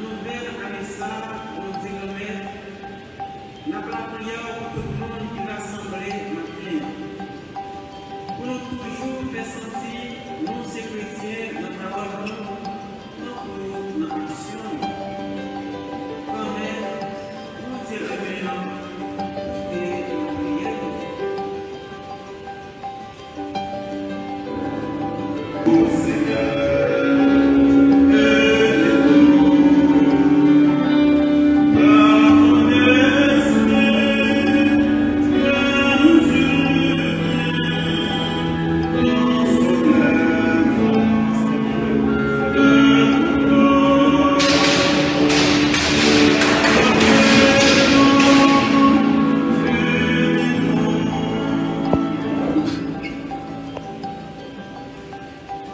nouvelle année ça, on dit que n'a pas la prière pour tout le monde qui va sembler matin. Pour nous toujours faire sentir, nous, ces chrétiens, notre parole, non pour notre action. Quand même, nous dire maintenant, et nous prier. Oh Seigneur.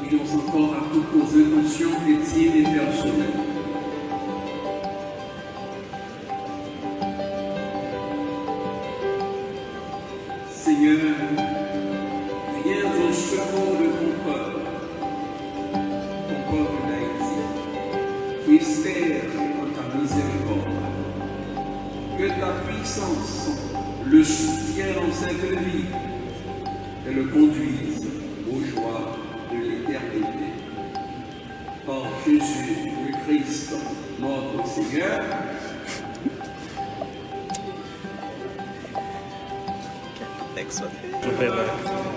Prions encore à toutes nos intentions chrétiennes et personnelles. Seigneur, viens au secours de ton peuple d'Haïti, qui espère en ta miséricorde. Que ta puissance le soutienne en cette vie et le conduise aux joies de l'éternité. Par Jésus le Christ, notre Seigneur. Excellent.